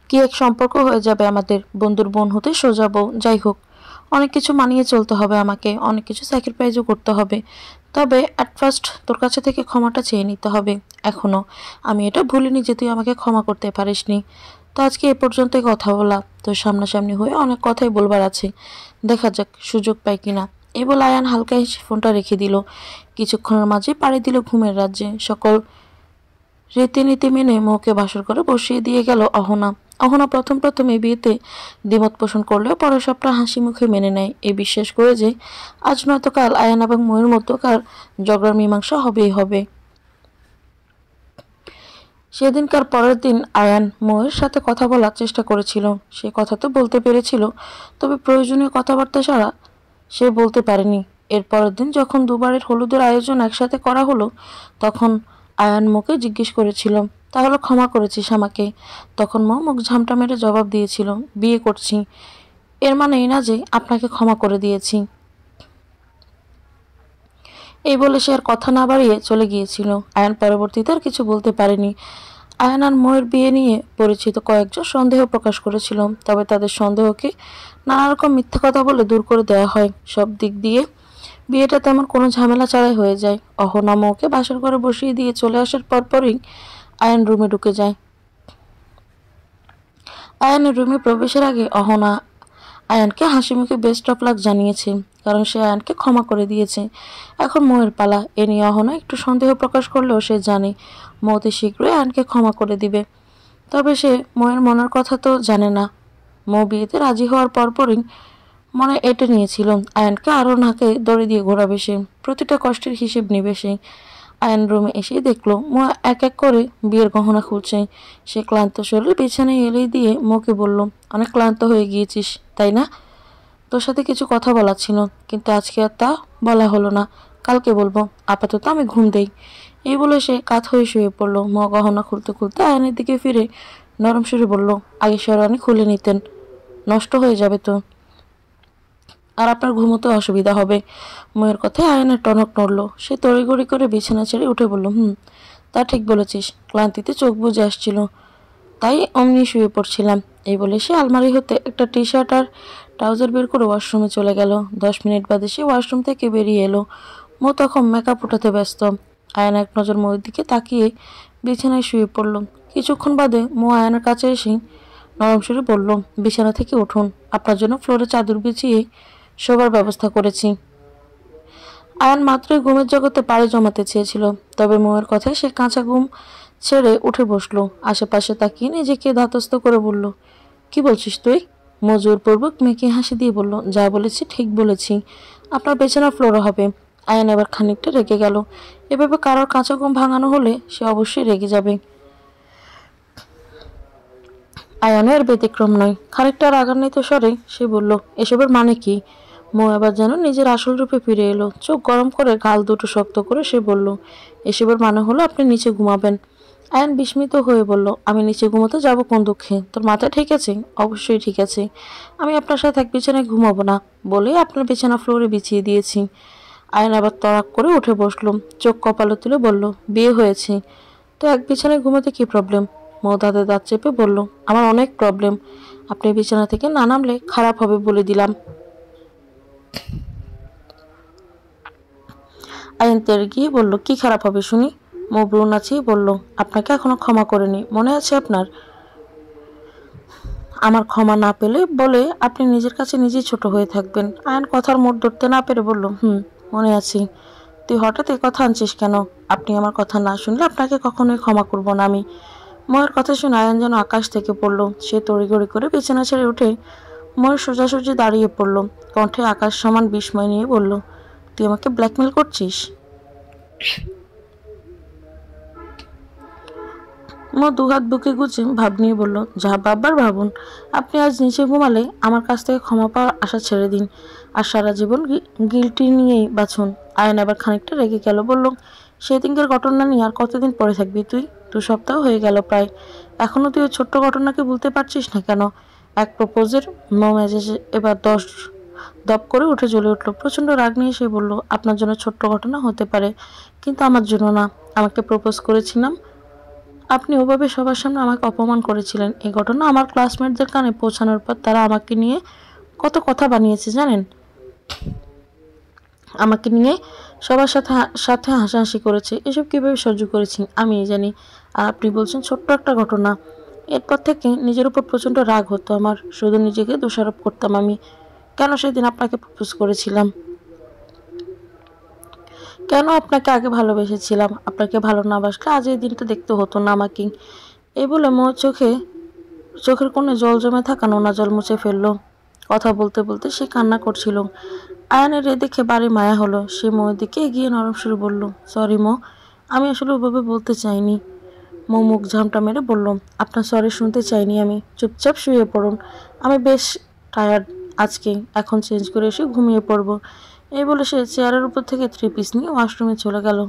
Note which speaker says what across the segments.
Speaker 1: কি এক সম্পর্ক হয়ে যাবে আমাদের, বন্ধুর বোন হতে সোজা বউ। যাই হোক, অনেক কিছু মানিয়ে চলতে হবে আমাকে, অনেক কিছু স্যাক্রিফাইসও করতে হবে। তবে অ্যাট ফার্স্ট তোর কাছে থেকে ক্ষমাটা চেয়ে নিতে হবে। এখনো আমি এটা ভুলিনি যে তুই আমাকে ক্ষমা করতে পারিসনি। তো আজকে এ পর্যন্তই কথা বলা, তোর সামনাসামনি হয়ে অনেক কথাই বলবার আছে, দেখা যাক সুযোগ পাই কিনা। এই বলে আয়ান হালকা হেসে ফোনটা রেখে দিল। কিছুক্ষণের মাঝে পাড়ি দিল ঘুমের রাজ্যে। সকল রীতিনীতি মেনে মৌকে বাসর করে বসিয়ে দিয়ে গেল অহনা। অহনা প্রথম প্রথম এই বিয়েতে দ্বিমত পোষণ করলেও পরে সবটা হাসি মুখে মেনে নেয়, এই বিশ্বাস করে যে আজ নয়তো কাল আয়ান এবং ময়ের মধ্যকার ঝগড়ার মীমাংসা হবেই হবে। সেদিনকার পরের দিন আয়ান ময়ের সাথে কথা বলার চেষ্টা করেছিল। সে কথা তো বলতে পেরেছিল, তবে প্রয়োজনীয় কথাবার্তা ছাড়া সে বলতে পারেনি। এর পরের দিন যখন দুবারের হলুদের আয়োজন একসাথে করা হলো, তখন আয়ান মোকে জিজ্ঞেস করেছিল, তাহলে ক্ষমা করেছিস আমাকে? তখন মো মুখ ঝামটা মেরে জবাব দিয়েছিল, বিয়ে করছি। এর মানে এই না যে আপনাকে ক্ষমা করে দিয়েছি। এই বলে সে আর কথা না বাড়িয়ে চলে গিয়েছিল। আয়ান পরবর্তীতে আর কিছু বলতে পারেনি। আয়ান আর মোয়ের বিয়ে নিয়ে পরিচিত কয়েকজন সন্দেহ প্রকাশ করেছিল, তবে তাদের সন্দেহকে নানা রকম মিথ্যা কথা বলে দূর করে দেওয়া হয়। সব দিক দিয়ে বিয়েটা তেমন কোনো ঝামেলা ছাড়াই হয়ে যায়। অহনা মৌকে বাসর ঘরে বসিয়ে দিয়ে চলে আসার পরপরই আয়ান রুমে ঢুকে যায়। আয়ানের রুমে প্রবেশের আগে অহনা আয়ানকে হাসি মুখে বেস্ট অফ লাক জানিয়েছে, কারণ সে আয়ানকে ক্ষমা করে দিয়েছে। এখন মৌয়ের পালা। এ নিয়ে অহনা একটু সন্দেহ প্রকাশ করলেও সে জানে মৌ অতি শীঘ্রই আয়ানকে ক্ষমা করে দিবে। তবে সে মৌয়ের মনের কথা তো জানে না। মৌ বিয়েতে রাজি হওয়ার পরপরই মনে এঁটে নিয়েছিল আয়ানকে আরও নাকে দড়ি দিয়ে ঘোরাবে সে, প্রতিটা কষ্টের হিসেব নেবে সে। আয়ান রুমে এসেই দেখলো মৌ এক এক করে বিয়ের গহনা খুলছে। সে ক্লান্ত শরীর বিছানায় এলেই দিয়ে মৌকে বলল, অনেক ক্লান্ত হয়ে গিয়েছিস তাই না? তোর সাথে কিছু কথা বলার ছিল, কিন্তু আজকে আর তা বলা হলো না, কালকে বলবো। আপাতত আমি ঘুম দেই। এই বলে সে কাত হয়ে শুয়ে পড়লো। মৌ গহনা খুলতে খুলতে আয়নের দিকে ফিরে নরম সুরে বলল, আগে শেরওয়ানি খুলে নিতেন, নষ্ট হয়ে যাবে তো, আর আপনার ঘুমোতে অসুবিধা হবে। ময়ের কথায় আয়নের টনক নড়ল। সে তড়িঘড়ি করে বিছানা ছেড়ে উঠে বলল, তা ঠিক বলেছিস, ক্লান্তিতে চোখ বুজে আসছিল, তাই অমনি শুয়ে পড়ছিলাম। এই বলে সে আলমারি হতে একটা টি শার্ট আর ট্রাউজার বের করে ওয়াশরুমে চলে গেল। 10 মিনিট বাদে সে ওয়াশরুম থেকে বেরিয়ে এলো। মৌ তখন মেকআপ উঠাতে ব্যস্ত। আয়ন এক নজর মৌয়ের দিকে তাকিয়ে বিছানায় শুয়ে পড়ল। কিছুক্ষণ বাদে মৌ আয়নের কাছে এসে নরম সুরে বলল, বিছানা থেকে উঠুন, আপনার জন্য ফ্লোরে চাদর বিছিয়ে শোবার ব্যবস্থা করেছি। আয়ান মাত্রই ঘুমের জগতে পাড়ি জমাতে চেয়েছিল, তবে মৌয়ের কথায় সে কাঁচা ঘুম ছেড়ে উঠে বসলো। আশেপাশে তাকিয়ে নিজেকে ধাতস্থ করে বলল, কি বলছিস তুই? মৌ জোরপূর্বক মেয়েকে হাসি দিয়ে বলল, যা বলেছি ঠিক বলেছি, আপনার বিছানা ফ্লোরে হবে। আয়ান এবার খানিকটা রেগে গেল। এভাবে কারোর কাঁচা ঘুম ভাঙানো হলে সে অবশ্যই রেগে যাবে। আয়ানের ব্যতিক্রম নয়। খানিকটা রাগান্বিত স্বরে সে বলল, এসবের মানে কি? মৌ এবার যেন নিজের আসল রূপে ফিরে এলো। চোখ গরম করে গাল দুটো শক্ত করে সে বলল, এসবের মানে হলো আপনি নিচে ঘুমাবেন। আয়ান বিস্মিত হয়ে বলল, আমি নিচে ঘুমোতে যাব কোন দুঃখে? তোর মাথা ঠিক আছে? অবশ্যই ঠিক আছে, আমি আপনার সাথে এক বিছানায় ঘুমাবো না বলেই আপনার বিছানা ফ্লোরে বিছিয়ে দিয়েছি। আয়ান আবার তড়াক করে উঠে বসলো, চোখ কপালে তুলে বলল, বিয়ে হয়েছে তো এক বিছানায় ঘুমাতে কি প্রবলেম? মৌ দাঁতে দাঁত চেপে বলল, আমার অনেক প্রবলেম, আপনি বিছানা থেকে না নামলে খারাপ হবে বলে দিলাম। আয়ান তেড়ে গিয়ে বলল, কি খারাপ হবে শুনি? মৌ ব্রু নাচিয়ে বলল, আপনাকে এখনো ক্ষমা করেনি, মনে আছে আপনার? আমার ক্ষমা না পেলে বলে আপনি নিজের কাছে নিজেই ছোট হয়ে থাকবেন। আয়ান কথার মোড় ধরতে না পেরে বলল, মনে আছে। তুই হঠাৎ কথা আনছিস কেন? আপনি আমার কথা না শুনলে আপনাকে কখনোই ক্ষমা করব না আমি। ময়ের কথা শুনে আয়ান যেন আকাশ থেকে পড়ল। সে তড়িঘড়ি করে বিছানা ছেড়ে উঠে ময়ের সোজাসুজি দাঁড়িয়ে পড়ল। কণ্ঠে আকাশ সমান বিস্ময় নিয়ে বলল, তুই আমাকে ব্ল্যাকমেল করছিস? মো দুহাত বুকে গুজে ভাব নিয়ে বলল, যা বাবার ভাবুন, আপনি আজ নিচে ঘুমালে আমার কাছ থেকে ক্ষমা পাওয়ার আশা ছেড়ে দিন, আর সারা জীবন গিল্টি নিয়েই বাঁচুন। আয়ন আবার খানিকটা রেগে গেল, বলল, সেদিনকার ঘটনা নিয়ে আর কতদিন পরে থাকবি তুই? 2 সপ্তাহ হয়ে গেল প্রায়, এখনো তুই ওই ছোট্ট ঘটনাকে ভুলতে পারছিস না কেন? এক প্রপোজের মেজাজে এবার 10 দপ করে উঠে জ্বলে উঠল। প্রচণ্ড রাগ নিয়ে সে বলল, আপনার জন্য ছোট্ট ঘটনা হতে পারে, কিন্তু আমার জন্য না। আমাকে প্রপোজ করেছিলাম আপনি ওভাবে সবার সামনে আমাকে অপমান করেছিলেন। এই ঘটনা আমার ক্লাসমেটদের কানে পৌঁছানোর পর তারা আমাকে নিয়ে কত কথা বানিয়েছে জানেন। আমাকে নিয়ে সবার সাথে সাথে হাসাহাসি করেছে। এসব কীভাবে সহ্য করেছি আমিই জানি। আর আপনি বলছেন ছোট্ট একটা ঘটনা। এরপর থেকে নিজের উপর প্রচণ্ড রাগ হতো আমার। শুধু নিজেকে দোষারোপ করতাম আমি। কেন সেদিন আপনাকে প্রপোজ করেছিলাম? কেন আপনাকে আগে ভালোবেসেছিলাম? আপনাকে ভালো না বাসলে আজ এই দিনটা দেখতে হতো না আমাকে। এই বলে চোখের কোণে জল জমে থাকা নোনা জল মুছে ফেললো। কথা বলতে বলতে সে কান্না করছিল। আয়ানের এ দেখে বাড়ি মায়া হলো। সে মোর দিকে এগিয়ে নরম সুরে বলল, সরি মো, আমি আসলে ওভাবে বলতে চাইনি। মো মুখ ঝামটা মেরে বলল, আপনার সরি শুনতে চাইনি আমি। চুপচাপ শুয়ে পড়ুন। আমি বেশ টায়ার্ড আজকে, এখন চেঞ্জ করে এসে ঘুমিয়ে পড়ব। এই বলে সে চেয়ারের উপর থেকে 3 পিস নিয়ে ওয়াশরুমে চলে গেল।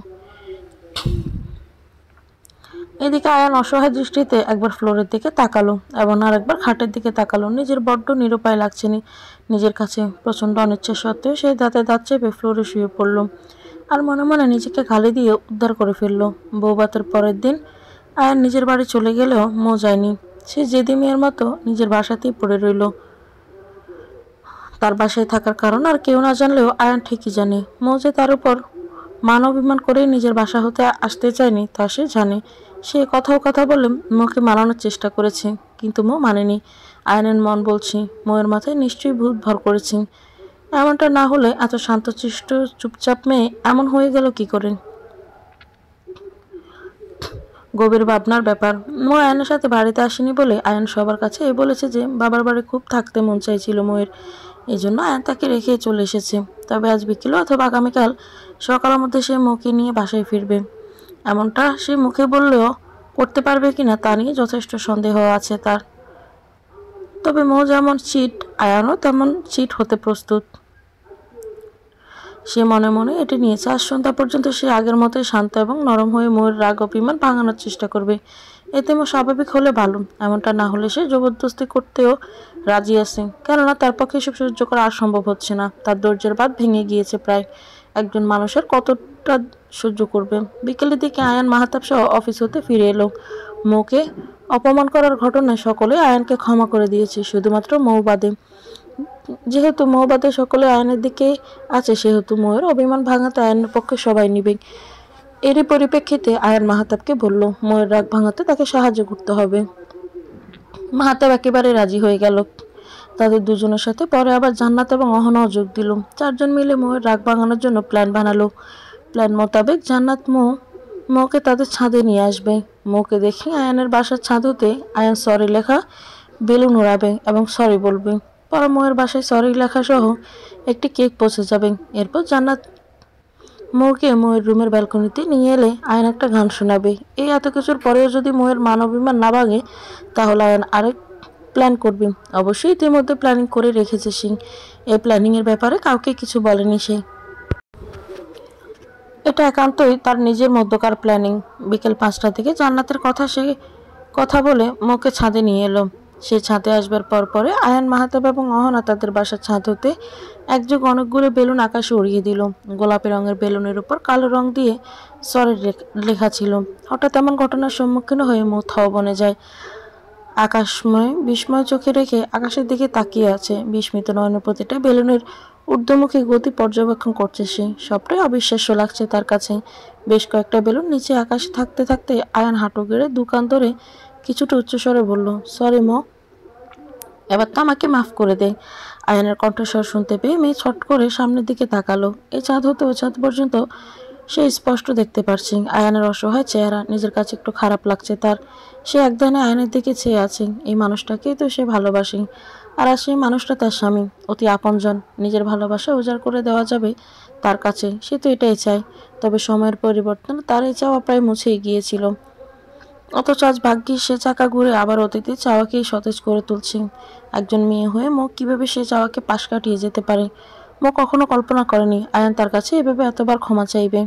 Speaker 1: এদিকে আয়ান অসহায় দৃষ্টিতে একবার ফ্লোরের দিকে তাকালো এবং আরেকবার খাটের দিকে তাকালো। নিজের বড্ড নিরুপায় লাগছে নিজের কাছে। প্রচণ্ড অনিচ্ছা সত্ত্বেও সে দাঁতে দাঁত চেপে ফ্লোরে শুয়ে পড়ল আর মনে মনে নিজেকে গালি দিয়ে উদ্ধার করে ফেলল। বউভাতের পরের দিন আয়ান নিজের বাড়ি চলে গেলেও মো যায়নি। সে জেদি মেয়ের মতো নিজের বাসাতেই পড়ে রইল। তার বাসায় থাকার কারণ আর কেউ না জানলেও আয়ান ঠিকই জানে। মো যে তার উপর মান অভিমান করেই নিজের বাসা হতে আসতে চায়নি তা সে জানে। সে কথা বলে মোকে মানানোর চেষ্টা করেছে, কিন্তু মো মানেনি। আয়নের মন বলছে মোয়ের মাথায় নিশ্চয়ই ভূত ভর করেছে। এমনটা না হলে এত শান্তশিষ্ট চুপচাপ মেয়ে এমন হয়ে গেল কি করে? গভীর ভাবনার ব্যাপার। মো আয়নের সাথে বাড়িতে আসেনি বলে আয়ন সবার কাছে বলেছে যে বাবার বাড়ি খুব থাকতে মন চাইছিল মোয়ের। এই জন্য আয়ন তাকে রেখে চলে এসেছে। তবে আজ বিকেলে অথবা আগামীকাল সকালের মধ্যে সে মোকে নিয়ে বাসায় ফিরবে। এমনটা সে মুখে বললেও করতে পারবে কিনা তা নিয়ে যথেষ্ট সন্দেহ আছে তার। তবে মো যেমন চিট, আয়ানও তেমন চিট হতে প্রস্তুত। সে মনে মনে এটি নিয়েছে। আজ সন্ধ্যা পর্যন্ত সে আগের মতোই শান্ত এবং নরম হয়ে মোয়ের রাগ অভিমান ভাঙানোর চেষ্টা করবে। এতে মো স্বাভাবিক হলে ভালো। এমনটা না হলে সে জবরদস্তি করতেও রাজি আছে, কেননা তার পক্ষে এসব সহ্য করা আর সম্ভব হচ্ছে না। তার ধৈর্যের বাঁধ ভেঙে গিয়েছে প্রায়। একজন মানুষের কতটা সহ্য করবে? বিকেলের দিকে আয়ান মাহতাব সহ অফিস হতে ফিরে এলো। মোকে অপমান করার ঘটনায় সকলে আয়ানকে ক্ষমা করে দিয়েছে, শুধুমাত্র মৌ বাদে। যেহেতু মৌ বাদে সকলে আয়নের দিকে আছে, সেহেতু মৌয়ের অভিমান ভাঙাতে আয়নের পক্ষে সবাই নিবে। এরই পরিপ্রেক্ষিতে আয়ান মাহতাবকে বলল মৌয়ের রাগ ভাঙাতে তাকে সাহায্য করতে হবে। মাহতাব একেবারে রাজি হয়ে গেল। তাদের দুজনের সাথে পরে আবার জান্নাত এবং অহনাও যোগ দিল। 4 জন মিলে মৌয়ের রাগ ভাঙানোর জন্য প্ল্যান বানালো। প্ল্যান মোতাবেক জান্নাত মৌকে তাদের ছাদে নিয়ে আসবে। মৌকে দেখে আয়ানের বাসার ছাদ হতে আয়ান সরি লেখা বেলুন উড়াবে এবং সরি বলবে। পরে মৌয়ের বাসায় সরি লেখা সহ একটি কেক পৌঁছে যাবে। এরপর জান্নাত মৌকে মৌয়ের রুমের ব্যালকনিতে নিয়ে এলে আয়ান একটা গান শোনাবে। এই এত কিছুর পরেও যদি মৌয়ের মান অভিমান না ভাঙে, তাহলে আয়ান আরেক প্ল্যান করবে। অবশ্যই ইতিমধ্যে প্ল্যানিং করে রেখেছে সে। এই প্ল্যানিংয়ের ব্যাপারে কাউকে কিছু বলেনি সে। এটা একান্তই তার নিজের মধ্যকার প্ল্যানিং। বিকেল 5টার দিকে জান্নাতের কথা বলে মোকে ছাদে নিয়ে এলো। সে ছাদে আসবার পরে আয়ান, মাহতাব এবং অহনা তাদের বাসার ছাদ হতে একযোগ অনেকগুলো বেলুন আকাশে উড়িয়ে দিল। গোলাপি রঙের বেলুনের উপর কালো রং দিয়ে সরি লেখা ছিল। হঠাৎ এমন ঘটনার সম্মুখীন হয়ে মৌ থ বনে যায়। আকাশময় বিস্ময় চোখে রেখে আকাশের দিকে তাকিয়ে আছে। বিস্মিত নয়নের প্রতিটা বেলুনের ঊর্ধ্বমুখী গতি পর্যবেক্ষণ করছে সে। সবটাই অবিশ্বাস্য লাগছে তার কাছে। বেশ কয়েকটা বেলুন নিচে আকাশে থাকতে থাকতে আয়ান হাঁটু গেড়ে দোকান ধরে কিছুটা উচ্চস্বরে বলল, সরি মো, এবার তো আমাকে মাফ করে দে। আয়ানের কণ্ঠস্বর শুনতে পেয়ে মেয়ে ছট করে সামনের দিকে তাকালো। এই চাঁদ হতে ও চাঁদ পর্যন্ত সে স্পষ্ট দেখতে পারছে আয়ানের অসহায় চেহারা। নিজের কাছে একটু খারাপ লাগছে তার। সে একধানে আয়ানের দিকে চেয়ে আছে। এই মানুষটাকেই তো সে ভালোবাসে, আর সেই মানুষটা তার স্বামী, অতি আপনজন। নিজের ভালোবাসা উজাড় করে দেওয়া যাবে তার কাছে, সে তো এটাই চায়। তবে সময়ের পরিবর্তনে তার এই চাওয়া প্রায় মুছেই গিয়েছিল। অথচ আজ ভাগ্যিস সে চাকা ঘুরে আবার অতীতের চাওয়াকেই সতেজ করে তুলছে। একজন মেয়ে হয়ে মো কিভাবে সে চাওয়াকে পাশ কাটিয়ে যেতে পারে? মো কখনো কল্পনা করেনি আয়ান তার কাছে এভাবে এতবার ক্ষমা চাইবে।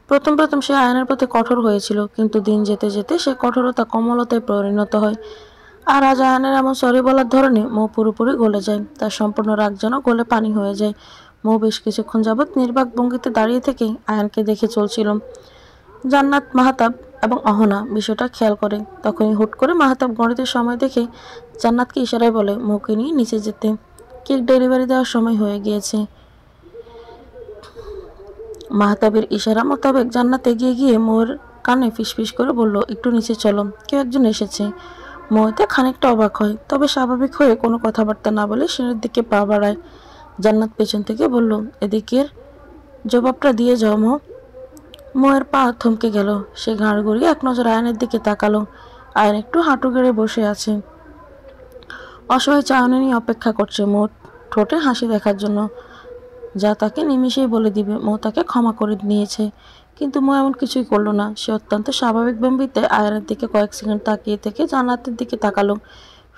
Speaker 1: প্রথম সে আয়ানের প্রতি কঠোর হয়েছিল, কিন্তু দিন যেতে যেতে সে কঠোরতা কোমলতায় পরিণত হয়। আর আজ আয়ানের এমন সরি বলার ধরনে মৌ পুরোপুরি গলে যায়। তার সম্পূর্ণ রাগ যেন গলে পানি হয়ে যায়। মৌ বেশ কিছুক্ষণ যাবৎ নির্বাক ভঙ্গিতে দাঁড়িয়ে থেকে আয়ানকে দেখে চলছিল। জান্নাত, মাহতাব এবং অহনা বিষয়টা খেয়াল করে। তখনই হুট করে মাহতাব গণিতের সময় দেখে জান্নাতকে ইশারায় বলে মৌকে নিয়ে নিচে যেতে। কেক ডেলিভারি দেওয়ার সময় হয়ে গিয়েছে। মাহতাবের ইশারা মোতাবেক জান্নাত এগিয়ে গিয়ে মৌয়ের কানে ফিসফিস করে বলল, একটু নিচে চলো, কেউ একজন এসেছে। মৌতে খানিকটা অবাক হয়, তবে স্বাভাবিক হয়ে কোনো কথাবার্তা না বলে সিঁড়ির দিকে পা বাড়ায়। জান্নাত পেছন থেকে বলল, এদিকের জবাবটা দিয়ে যাও মৌ। মৌয়ের পা থমকে গেল। সে ঘাড় ঘুরিয়ে এক নজর আয়নের দিকে তাকালো। আয়ন একটু হাঁটু গেড়ে বসে আছে, অসহায় চাহনি নিয়ে অপেক্ষা করছে মৌ ঠোঁটে হাসি দেখার জন্য, যা তাকে নিমিষেই বলে দিবে মৌ তাকে ক্ষমা করে নিয়েছে। কিন্তু মৌ এমন কিছুই করলো না। সে অত্যন্ত স্বাভাবিক ভঙ্গিতে আয়নের দিকে কয়েক সেকেন্ড তাকিয়ে থেকে জান্নাতের দিকে তাকালো।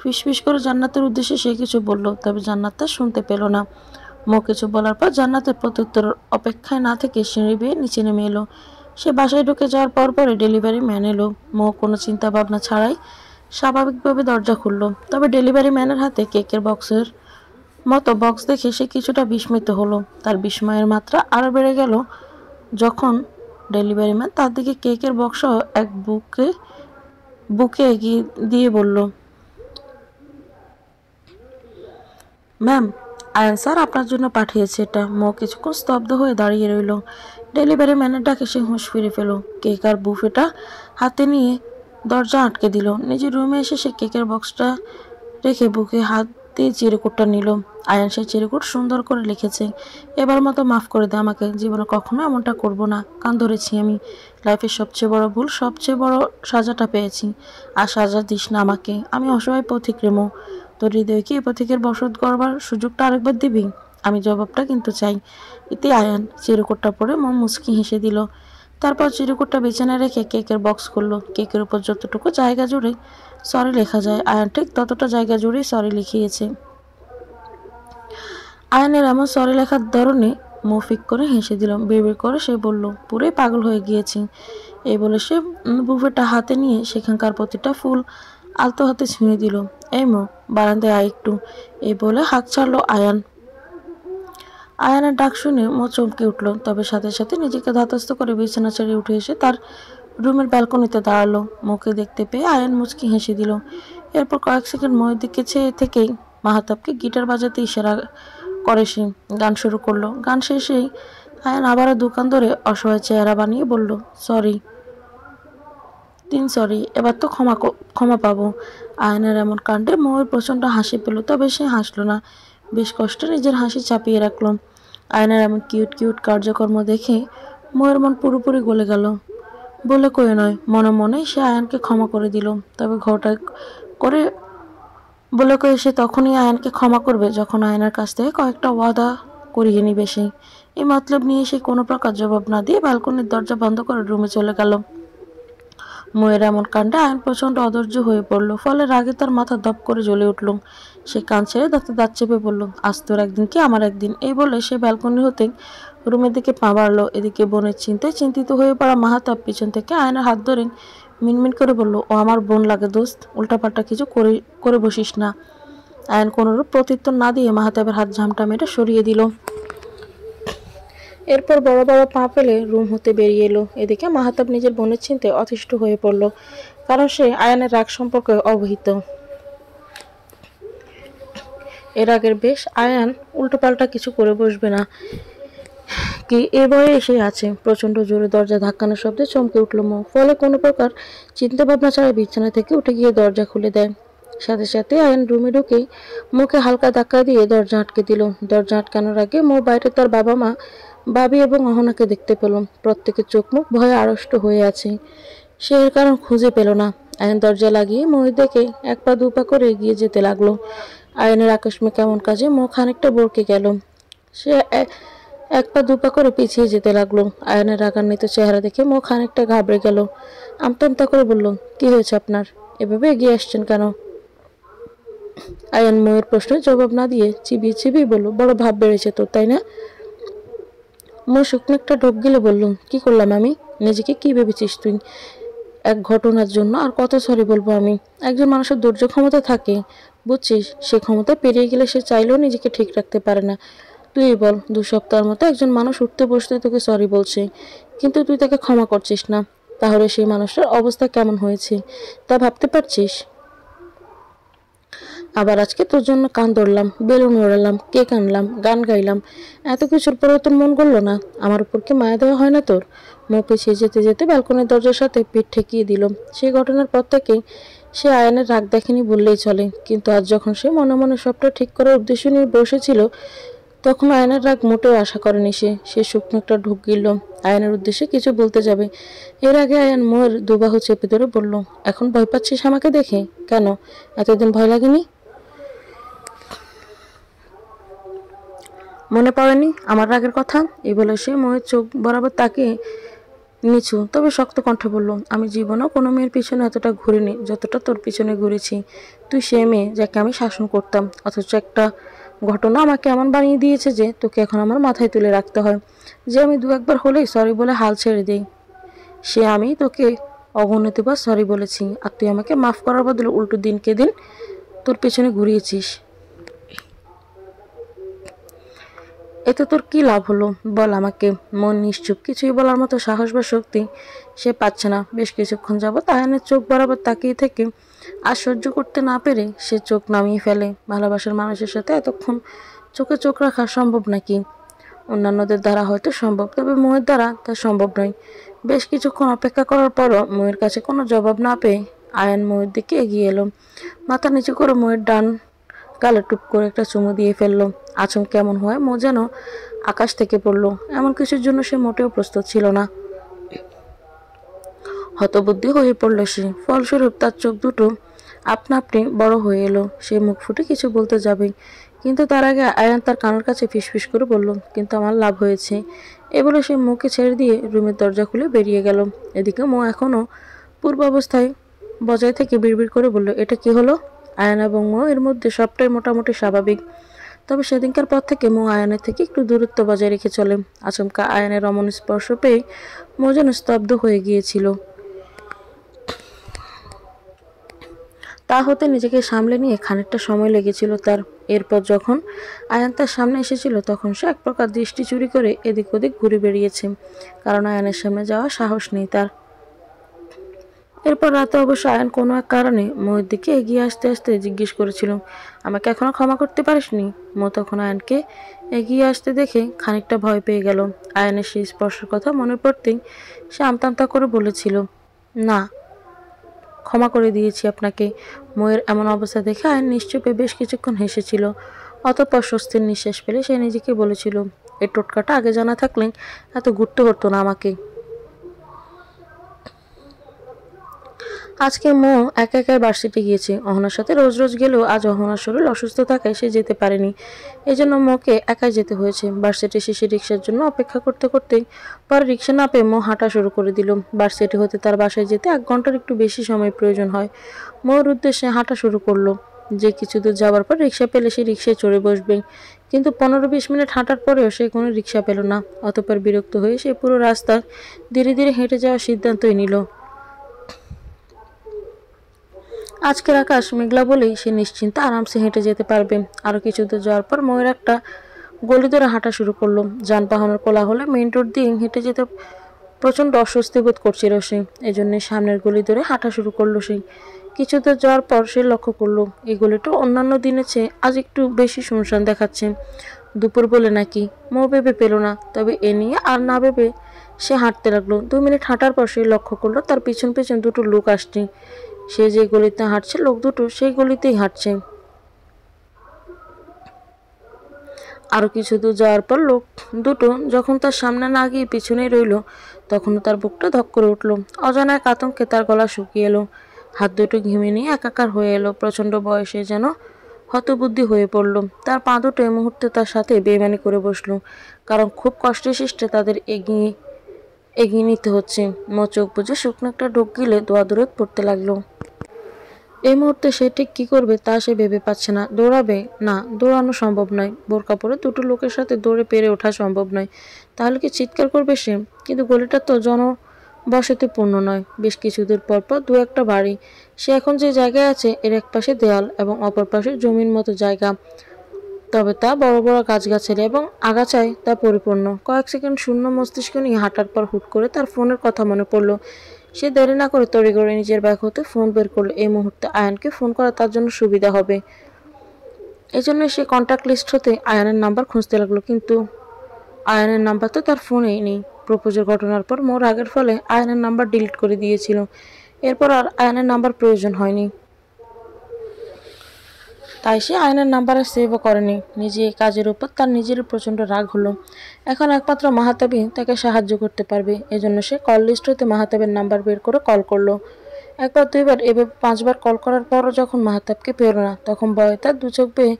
Speaker 1: ফিসফিস করে জান্নাতের উদ্দেশ্যে সে কিছু বলল, তবে জান্নাত তা শুনতে পেল না। মৌ কিছু বলার পর জান্নাতের প্রত্যুত্তরের অপেক্ষায় না থেকে সিঁড়ি বেয়ে নিচে নেমে এলো। সে বাসায় ঢুকে যাওয়ার পরে ডেলিভারি ম্যান এলো। মৌ কোনো চিন্তা ভাবনা ছাড়াই স্বাভাবিকভাবে দরজা খুলল। তবে ডেলিভারি ম্যানের হাতে কেকের বক্সের মতো বক্স দেখে সে কিছুটা বিস্মিত হলো। তার বিস্ময়ের মাত্রা আরও বেড়ে গেল যখন ডেলিভারি ম্যান তার দিকে কেকের বক্স এক বুকে এগিয়ে দিয়ে বলল, ম্যাম, আয়ান স্যার আপনার জন্য পাঠিয়েছে এটা। মৌ কিছুক্ষণ স্তব্ধ হয়ে দাঁড়িয়ে রইল। ডেলিভারি ম্যানের ডাকে সে হুঁশ ফিরে পেল। কেক আর বুফেটা হাতে নিয়ে দরজা আটকে দিল। নিজের রুমে এসে সে কেকের বক্সটা রেখে বুকে হাত দিয়ে চিরকুটটা নিল। আয়ান সে চিরকুট সুন্দর করে লিখেছে, এবার মতো মাফ করে দে আমাকে, জীবনে কখনো এমনটা করব না। কান ধরেছি আমি, লাইফের সবচেয়ে বড় ভুল, সবচেয়ে বড় সাজাটা পেয়েছি, আর সাজা দিস না আমাকে। আমি অসহায় পথিক রে মৌ, তোর হৃদয়ে কি এ পথিকের বসত করবার সুযোগটা আরেকবার দিবি? আমি জবাবটা কিন্তু চাই। এতে আয়ান চিরকুটটা পড়ে মৌ মুচকি হেসে দিল। তারপর চিরকুটটা বিছানায় রেখে কেকের বক্স করলো। কেকের উপর যতটুকু জায়গা জুড়ে সরি লেখা যায়, আয়ান ঠিক ততটা জায়গা জুড়েই সরি লিখিয়েছে। আয়ানের এমন সরি লেখার ধরনে মৌ ফিক করে হেসে দিল। বিড়বিড় করে সে বলল, পুরোই পাগল হয়ে গিয়েছি। এই বলে সে বুফেটা হাতে নিয়ে সেখানকার প্রতিটা ফুল আলতো হাতে ছুঁয়ে দিল। এই মৌ, বারান্দায় আয় একটু, এই বলে হাত ছাড়লো আয়ান। আয়ানের ডাক শুনে মৌ চমকে উঠল, তবে সাথে সাথে নিজেকে ধাতস্থ করে বিছানা ছেড়ে উঠে এসে তার রুমের ব্যালকনিতে দাঁড়ালো। মৌকে দেখতে পেয়ে আয়ান মুচকি হেসে দিল। এরপর কয়েক সেকেন্ড মৌয়ের দিকে চেয়ে থেকেই মাহতাবকে গিটার বাজাতে ইশারা করে সে গান শুরু করলো। গান শেষেই আয়ান আবারও দোকান ধরে অসহায় চেহারা বানিয়ে বলল, সরি, সরি, এবার তো ক্ষমা পাবো। আয়নের এমন কাণ্ডে মৌয়ের প্রচণ্ড হাসি পেল, তবে সে হাসলো না। বেশ কষ্টে নিজের হাসি চাপিয়ে রাখলো। আয়নের এমন কিউট কিউট কার্যকর্ম দেখে মৌয়ের মন পুরোপুরি গলে গেল। বলে কয়ে নয়, মনে মনে সে আয়ানকে ক্ষমা করে দিল। তবে ঘরটা করে বলে কয়ে সে তখনই আয়ানকে ক্ষমা করবে যখন আয়নের কাছ থেকে কয়েকটা ওয়াদা করিয়ে নিবে সে। এই মতলব নিয়ে সে কোনো প্রকার জবাব না দিয়ে ব্যালকনির দরজা বন্ধ করে রুমে চলে গেল। মৌয়ের এমন কাণ্ডে আয়ন প্রচণ্ড অধৈর্য হয়ে পড়ল। ফলে রাগে তার মাথা দপ করে জ্বলে উঠল। সে কান ছেড়ে দাঁতে দাঁত চেপে বলল, আজ তোর একদিন কি আমার একদিন। এই বলে সে ব্যালকনি হতে রুমের দিকে পা বাড়ল। এদিকে বোনের চিন্তায় চিন্তিত হয়ে পড়া মাহাতাব পিছন থেকে আয়নের হাত ধরে মিনমিন করে বলল, ও আমার বোন লাগে দোস্ত, উল্টাপাল্টা কিছু করে বসিস না। আয়ন কোনোরূপ প্রত্যুত্তর না দিয়ে মাহাতাবের হাত ঝামটা মেরে সরিয়ে দিল। এরপর বড় বড় পা ফেলে রুম হতে বেরিয়ে এলো। এদিকে মাহাতাব নিজের বোনের চিন্তায় অতিষ্ঠ হয়ে পড়ল, কারণ সে আয়ানের রাগ সম্পর্কে অবহিত। এর আগের বেশ আয়ান উল্টোপাল্টা কিছু করে বসবে না কি এ ভয়ে এসে আছে। প্রচণ্ড জোরে দরজা ধাক্কানোর শব্দে চমকে উঠল মৌ। ফলে কোনো প্রকার চিন্তা ভাবনা ছাড়া বিছানা থেকে উঠে গিয়ে দরজা খুলে দেয়। সাথে সাথে আয়ান রুমে ঢুকেই মুখে হালকা ধাক্কা দিয়ে দরজা আটকে দিল। দরজা আটকানোর আগে মৌ বাইরে তার বাবা মা, ভাবি এবং অহনাকে দেখতে পেল। প্রত্যেকের চোখ মুখ ভয়ে আড়ষ্ট হয়ে আছে। সে এর কারণ খুঁজে পেল না। আয়ন দরজা লাগিয়ে মৌ দেখে এক পা দু পা করে এগিয়ে যেতে লাগলো। আয়নের আকস্মিক এমন কাজে মৌ খানিকটা বরকে গেল। সে এক পা দু পা করে পিছিয়ে যেতে লাগলো। আয়নের রাগান্বিত চেহারা দেখে মৌ খানিকটা ঘাবড়ে গেল। আমতা আমতা করে বলল, কি হয়েছে আপনার, এভাবে এগিয়ে আসছেন কেন? আয়ন মৌয়ের প্রশ্নের জবাব না দিয়ে চিবিয়ে চিবিয়ে বলল, বড় ভাব বেড়েছে তোর, তাই না? মৌ শুকনো একটা ঢোক গিলে বলল, কি করলাম আমি? নিজেকে কি ভেবেছিস তুই? এক ঘটনার জন্য আর কত সরি বলবো আমি? একজন মানুষের ধৈর্য ক্ষমতা থাকে, বুঝছিস? সে ক্ষমতা পেরিয়ে গেলে সে চাইলেও নিজেকে ঠিক রাখতে পারে না। তুই বল, 2 সপ্তাহের মতো একজন মানুষ উঠতে বসতে তোকে সরি বলছে, কিন্তু তুই তাকে ক্ষমা করছিস না। তাহলে সেই মানুষটার অবস্থা কেমন হয়েছে তা ভাবতে পারছিস? আবার আজকে তোর জন্য কান ধরলাম, বেলুন ওড়ালাম, কেক আনলাম, গান গাইলাম, এত কিছুর পরেও তোর মন গড়ল না? আমার উপর কি মায়া দেওয়া হয় না তোর? মুখ পিছিয়ে যেতে যেতে ব্যালকনির দরজার সাথে পিঠ ঠেকিয়ে দিল। সেই ঘটনার পর থেকেই সে আয়ানের রাগ দেখেনি বললেই চলে, কিন্তু আজ যখন সে মনে মনে সবটা ঠিক করার উদ্দেশ্য নিয়ে বসেছিল, তখন আয়নের রাগ মোটেও আশা করেনি সে শুকনো একটা ঢোক গিলল। আয়নের উদ্দেশ্যে কিছু বলতে যাবে, এর আগে আয়ান মোয়ের দুবাহু চেপে ধরে বলল, এখন ভয় পাচ্ছিস আমাকে দেখে? কেন, এতদিন ভয় লাগেনি? মনে পড়েনি আমার রাগের কথা? এই বলে সে মোয়ের চোখ বরাবর তাকিয়ে নিচু তবে শক্ত কণ্ঠে বলল, আমি জীবনেও কোনো মেয়ের পিছনে এতটা ঘুরিনি যতটা তোর পিছনে ঘুরেছি। তুই সে মেয়ে যাকে আমি শাসন করতাম, অথচ একটা ঘটনা আমাকে এমন বানিয়ে দিয়েছে যে তোকে এখন আমার মাথায় তুলে রাখতে হয়, যে আমি দু একবার হলেই সরি বলে হাল ছেড়ে দিই। সে আমি তোকে অগণিতবার সরি বলেছি, আর তুই আমাকে মাফ করার বদলে উল্টো দিনকে দিন তোর পেছনে ঘুরিয়েছিস। এতে তোর কি লাভ হলো বল আমাকে? মন নিশ্চুপ, কিছুই বলার মতো সাহস বা শক্তি সে পাচ্ছে না। বেশ কিছুক্ষণ যাবৎ আয়ানের চোখ বরাবর তাকিয়ে থেকে আর সহ্য করতে না পেরে সে চোখ নামিয়ে ফেলে। ভালোবাসার মানুষের সাথে এতক্ষণ চোখে চোখ রাখা সম্ভব নাকি? অন্যান্যদের দ্বারা হয়তো সম্ভব, তবে মোয়ের দ্বারা তা সম্ভব নয়। বেশ কিছুক্ষণ অপেক্ষা করার পরও মোয়ের কাছে কোনো জবাব না পেয়ে আয়ান মোয়ের দিকে এগিয়ে এলো। মাথা নিচু করে মোয়ের ডান গালে টুপ করে একটা চুমু দিয়ে ফেললো। আচমকা কেমন হয় মো যেন আকাশ থেকে পড়লো। এমন কিছুর জন্য সে মোটেও প্রস্তুত ছিল না। হতবুদ্ধি হয়ে পড়ল সে। ফলস্বরূপ তার চোখ দুটো আপনা আপনি বড় হয়ে এলো। সে মুখ ফুটে কিছু বলতে যাবে, কিন্তু তার আগে আয়ান তার কানের কাছে ফিসফিস করে বলল, কিন্তু আমার লাভ হয়েছে। এ বলে সে মুখে ছেড়ে দিয়ে রুমের দরজা খুলে বেরিয়ে গেল। এদিকে মো এখনও পূর্বাবস্থায় বজায় থেকে বিড়বিড় করে বলল, এটা কি হলো? আয়ান এবং মো এর মধ্যে সবটাই মোটামুটি স্বাভাবিক, তবে সেদিনকার পর থেকে মো আয়ানের থেকে একটু দূরত্ব বজায় রেখে চলে। আচমকা আয়ানের অমন স্পর্শ পেয়ে মো যেন স্তব্ধ হয়ে গিয়েছিল। তা হতে নিজেকে সামলে নিয়ে খানিকটা সময় লেগেছিল তার। এরপর যখন আয়ান তার সামনে এসেছিল, তখন সে এক প্রকার দৃষ্টি চুরি করে এদিক ওদিক ঘুরে বেরিয়েছে, কারণ আয়ানের সামনে যাওয়ার সাহস নেই তার। এরপর রাতে অবশ্য আয়ান কোনো এক কারণে মোয়ের দিকে এগিয়ে আসতে আসতে জিজ্ঞেস করেছিল, আমাকে এখনো ক্ষমা করতে পারিসনি? মো তখন আয়ানকে এগিয়ে আসতে দেখে খানিকটা ভয় পেয়ে গেল। আয়ানের সেই স্পর্শের কথা মনে পড়তেই সে আমতা আমতা করে বলেছিল, না, ক্ষমা করে দিয়েছি আপনাকে। মোয়ের এমন অবস্থা দেখে আয়ান নিশ্চুপে বেশ কিছুক্ষণ হেসেছিল। অতঃপর স্বস্তির নিঃশ্বাস ফেলে সে নিজেকে বলেছিল, এই টোটকাটা আগে জানা থাকলে এত ঘুরতে হতো না আমাকে। আজকে মো একা একাই ভার্সিটি গিয়েছে। অহনার সাথে রোজ রোজ গেলেও আজ অহনার শরীর অসুস্থ থাকায় সে যেতে পারেনি। এজন্য মোকে একাই যেতে হয়েছে। ভার্সিটি শেষে রিক্সার জন্য অপেক্ষা করতে করতেই পরে রিক্সা না পেয়ে মো হাঁটা শুরু করে দিল। ভার্সিটি হতে তার বাসায় যেতে 1 ঘন্টার একটু বেশি সময় প্রয়োজন হয়। মোর উদ্দেশ্যে হাঁটা শুরু করলো। যে কিছু দূর যাওয়ার পর রিক্সা পেলে সে রিক্সায় চড়ে বসবে, কিন্তু 15-20 মিনিট হাঁটার পরেও সে কোনো রিক্সা পেল না। অতঃপর বিরক্ত হয়ে সে পুরো রাস্তা ধীরে ধীরে হেঁটে যাওয়ার সিদ্ধান্তই নিল। আজকের আকাশ মেঘলা বলেই সে নিশ্চিন্তে আরামসে হেঁটে যেতে পারবে। আরও কিছু দূর যাওয়ার পর ময়ের একটা গলি ধরে হাঁটা শুরু করলো। যানবাহনের কোলাহলে মেইন রোড দিয়ে হেঁটে যেতে প্রচণ্ড অস্বস্তি বোধ করছিল সে। এজন্য সামনের গলি ধরে হাঁটা শুরু করলো সে। কিছু দূর যাওয়ার পর সে লক্ষ্য করলো এই গলিটা অন্যান্য দিনের চেয়ে আজ একটু বেশি শুনশান দেখাচ্ছে। দুপুর বলে নাকি মো ভেবে পেল না, তবে এ নিয়ে আর না ভেবে সে হাঁটতে লাগলো। 2 মিনিট হাঁটার পর সে লক্ষ্য করলো তার পিছন পিছন দুটো লোক আসছে। সে যে গলিতে হাঁটছে লোক দুটো সেই গলিতেই হাঁটছে। আরো কিছু দূর যাওয়ার পর লোক দুটো যখন তার সামনে না গিয়ে পিছনেই রইল, তখনও তার বুকটা ধক করে উঠল। অজানা এক আতঙ্কে তার গলা শুকিয়ে এলো, হাত দুটো ঘিমে নিয়ে একাকার হয়ে এলো। প্রচণ্ড বয়সে যেন হতবুদ্ধি হয়ে পড়ল। তার পা দুটো এই মুহূর্তে তার সাথে বেইমানি করে বসলো, কারণ খুব কষ্টে সৃষ্টে তাদের এগিয়ে এগিয়ে নিতে হচ্ছে। মো চোখ বুঝে শুকনো একটা ঢোক গিলে দোয়া দূরত পড়তে লাগলো। এই মুহূর্তে সে ঠিক কী করবে তা সে ভেবে পাচ্ছে না। দৌড়াবে? না, দৌড়ানো সম্ভব নয়। বোরকা পরে দুটো লোকের সাথে দৌড়ে পেরে ওঠা সম্ভব নয়। তাহলে কি চিৎকার করবে সে? কিন্তু গলিটা তো জনবসতিপূর্ণ নয়। বেশ কিছু দূর পর পর 2-1টা বাড়ি। সে এখন যে জায়গায় আছে এর এক পাশে দেয়াল এবং অপর পাশে জমির মতো জায়গা। তবে তা বড় বড় গাছগাছালি এবং আগাছায় তা পরিপূর্ণ। কয়েক সেকেন্ড শূন্য মস্তিষ্ক নিয়ে হাঁটার পর হুট করে তার ফোনের কথা মনে পড়ল। সে দেরি না করে তড়িঘড়ি নিজের ব্যাগ হতে ফোন বের করলো। এই মুহূর্তে আয়ানকে ফোন করা তার জন্য সুবিধা হবে, এজন্য সে কন্ট্যাক্ট লিস্ট হতে আয়ানের নাম্বার খুঁজতে লাগলো, কিন্তু আয়ানের নাম্বার তো তার ফোনেই নেই। প্রপোজের ঘটনার পর মোর আগের ফলে আয়ানের নাম্বার ডিলিট করে দিয়েছিল। এরপর আর আয়ানের নাম্বার প্রয়োজন হয়নি, তাই সে আয়নের নাম্বার আর সেভও করেনি। নিজে এই কাজের উপর তার নিজেরই প্রচণ্ড রাগ হলো। এখন একমাত্র মাহাতাবই তাকে সাহায্য করতে পারবে। এজন্য সে কল লিস্ট হতে মাহাতাবের নাম্বার বের করে কল করলো। একবার দুইবার এভাবে 5বার কল করার পরও যখন মাহাতাবকে পেল না, তখন ভয়ে তার দু চোখ বেয়ে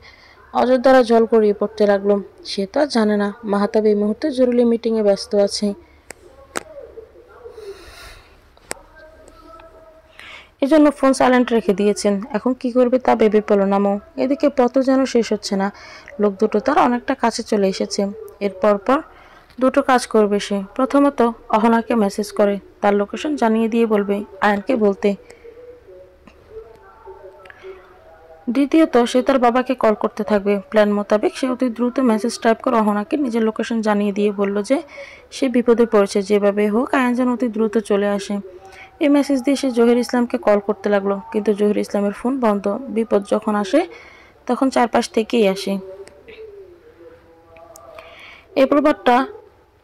Speaker 1: অযোধ্যারা জল গড়িয়ে পড়তে লাগলো। সে তো আর জানে না মাহাতাব এই মুহূর্তে জরুরি মিটিংয়ে ব্যস্ত আছে। এজন্য ফোন সাইলেন্ট রেখে দিয়েছেন। এখন কি করবে তা ভেবে পেল না মৌ। এদিকে পথ যেন শেষ হচ্ছে না। লোক দুটো তার অনেকটা কাছে চলে এসেছে। এরপর পর দুটো কাজ করবে সে। প্রথমত অহনাকে মেসেজ করে তার লোকেশন জানিয়ে দিয়ে বলবে আয়ানকে বলতে। দ্বিতীয়ত সে তার বাবাকে কল করতে থাকবে। প্ল্যান মোতাবেক সে অতি দ্রুত মেসেজ টাইপ করে অহনাকে নিজের লোকেশন জানিয়ে দিয়ে বলল যে সে বিপদে পড়েছে, যেভাবে হোক আয়ান যেন অতি দ্রুত চলে আসে। এই মেসেজ দিয়ে সে জহির ইসলামকে কল করতে লাগলো, কিন্তু জহির ইসলামের ফোন বন্ধ। বিপদ যখন আসে তখন চারপাশ থেকেই আসে। এই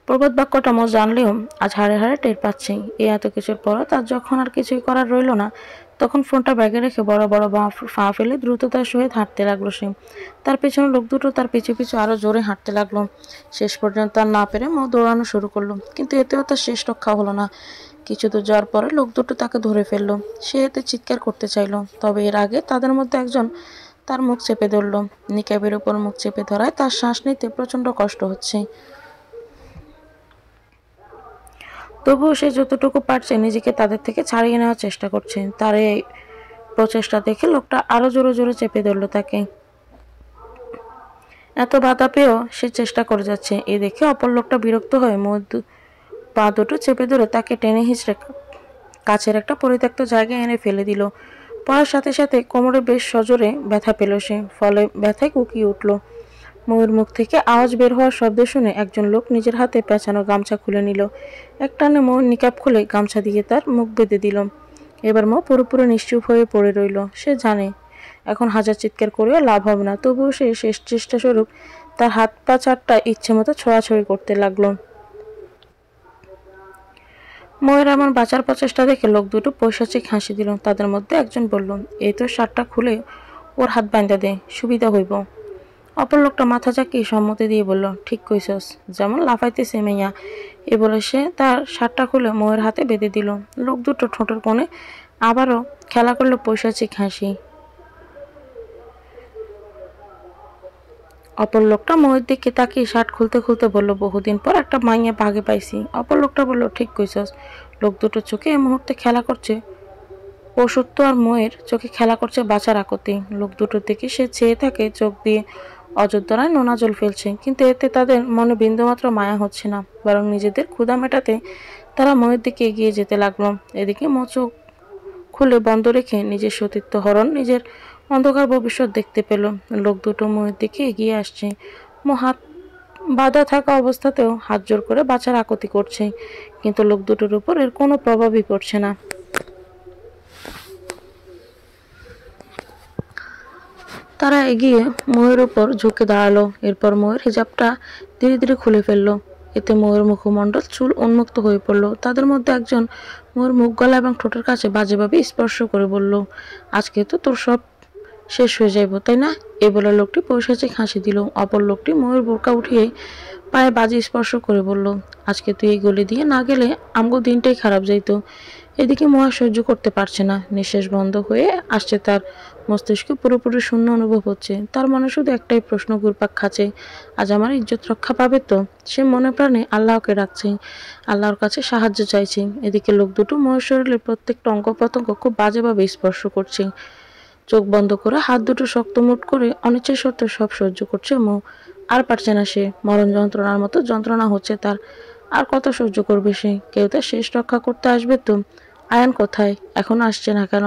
Speaker 1: প্রবাদ বাক্যটা মো জানলেও আজ হাড়ে হাড়ে টের পাচ্ছি। এই এত কিছুর পরও তার যখন আর কিছুই করার রইল না, তখন ফোনটা ব্যাগে রেখে বড় বড় ফা ফেলে দ্রুততার সহিত হাঁটতে লাগলো সে। তার পেছনে লোক দুটো তার পিছু পিছু আরো জোরে হাঁটতে লাগলো। শেষ পর্যন্ত আর না পেরে মো দৌড়ানো শুরু করলো, কিন্তু এতেও তার শেষ রক্ষা হলো না। কিছু দূর যাওয়ার পরে লোক দুটো তাকে ধরে ফেললো। সে এতে চিৎকার করতে চাইলো, তবে এর আগে তাদের মধ্যে একজন তার মুখ চেপে ধরলো। নিকাবের উপর মুখ চেপে ধরায় তার শ্বাস নিতে প্রচন্ড কষ্ট হচ্ছে। তবুও সে যতটুকু পারছে নিজেকে তাদের থেকে ছাড়িয়ে নেওয়ার চেষ্টা করছে। তার এই প্রচেষ্টা দেখে লোকটা আরো জোরে জোরে চেপে ধরলো তাকে। এত বাধা পেয়েও সে চেষ্টা করে যাচ্ছে। এ দেখে অপর লোকটা বিরক্ত হয়ে পা দুটো চেপে ধরে তাকে টেনে হিঁচড়ে কাছের একটা পরিত্যক্ত জায়গায় এনে ফেলে দিল। পড়ার সাথে সাথে কোমরে বেশ সজোরে ব্যথা পেল সে, ফলে ব্যথায় কুকিয়ে উঠল। ময়ূর মুখ থেকে আওয়াজ বের হওয়ার শব্দ শুনে একজন লোক নিজের হাতে পেঁচানো গামছা খুলে নিল। একটানে ময়ূর নিকাব খুলে গামছা দিয়ে তার মুখ বেঁধে দিল। এবার মৌ পুরোপুরি নিশ্চুপ হয়ে পড়ে রইল। সে জানে এখন হাজার চিৎকার করেও লাভ হবে না, তবুও সে শেষ চেষ্টা স্বরূপ তার হাত পা চারটা ইচ্ছে মতো ছোড়াছড়ি করতে লাগলো। ময়ের এমন বাঁচার প্রচেষ্টা দেখে লোক দুটো পৈশাচিক হাসি দিল। তাদের মধ্যে একজন বলল, এই তো শার্টটা খুলে ওর হাত বাঁধা দে, সুবিধা হইব। অপর লোকটা মাথা চাকিয়ে সম্মতি দিয়ে বলল, ঠিক কইছস, যেমন লাফাইতেছে মেয়া। এ বলে সে তার শার্টটা খুলে ময়ের হাতে বেঁধে দিল। লোক দুটো ঠোঁটের কোণে আবারও খেলা করলো পৈশাচিক হাসি। অপর লোকটা ময়ের দিকে তাকিয়ে শার্ট খুলতে খুলতে বলল, বহুদিন পর একটা মাইয়া ভাগে পাইছি। অপর লোকটা বলল, ঠিক কইছস। লোক দুটো চোখে এই মুহূর্তে খেলা করছে পশুত্ব, আর ময়ের চোখে খেলা করছে বাঁচার আকুতি। লোক দুটোর দিকে সে চেয়ে থাকে, চোখ দিয়ে অযোধ্যারায় নোনা জল ফেলছে, কিন্তু এতে তাদের মনে বিন্দুমাত্র মায়া হচ্ছে না, বরং নিজেদের ক্ষুধা মেটাতে তারা ময়ের দিকে এগিয়ে যেতে লাগলো। এদিকে মো চোখ খুলে বন্ধ রেখে নিজের সতীত্ব হরণ, নিজের অন্ধকার ভবিষ্যৎ দেখতে পেল। লোক দুটো ময়ের দিকে এগিয়ে আসছে। মো হাত বাঁধা থাকা অবস্থাতেও হাত জোর করে বাঁচার আকুতি করছে, কিন্তু লোক দুটোর উপর এর কোনো প্রভাবই পড়ছে না। তারা এগিয়ে ময়ের উপর ঝুঁকে দাঁড়ালো। এরপর ময়ের হিজাবটা ধীরে ধীরে খুলে ফেললো। এতে ময়ের মুখমণ্ডল চুল উন্মুক্ত হয়ে পড়ল। তাদের মধ্যে একজন ময়ের মুখ, গলা এবং ঠোঁটের কাছে বাজেভাবে স্পর্শ করে বলল, আজকে তো তোর সব শেষ হয়ে যাইব, তাই না? এ বলে লোকটি পৈশাচিক হাসি দিল। অপর লোকটি ময়ের বোরকা উঠিয়ে পায়ে বাজে স্পর্শ করে বলল, আজকে তুই এই গলি দিয়ে না গেলে আমগো দিনটাই খারাপ যাইতো। এদিকে মহা সহ্য করতে পারছে না। নিঃশ্বাস বন্ধ হয়ে আসছে তার। মস্তিষ্কে পুরোপুরি শূন্য অনুভব হচ্ছে। তার মনে শুধু একটাই প্রশ্ন ঘুরপাক খাচ্ছে, আজ আমার ইজ্জত রক্ষা পাবে তো? সে মনে প্রাণে আল্লাহকে ডাকছে, আল্লাহর কাছে সাহায্য চাইছে। এদিকে লোক দুটো মহের শরীরের প্রত্যেকটা অঙ্গ প্রত্যঙ্গ খুব বাজেভাবে স্পর্শ করছে। চোখ বন্ধ করে হাত দুটো শক্ত মুঠ করে অনিচ্ছা সত্ত্বেও সব সহ্য করছে মো। আর পারছে না সে। মরণ যন্ত্রণার মতো যন্ত্রণা হচ্ছে তার। আর কত সহ্য করবে সে? কেউ তার শেষ রক্ষা করতে আসবে তো? আয়ান কোথায়? এখনো আসছে না কেন?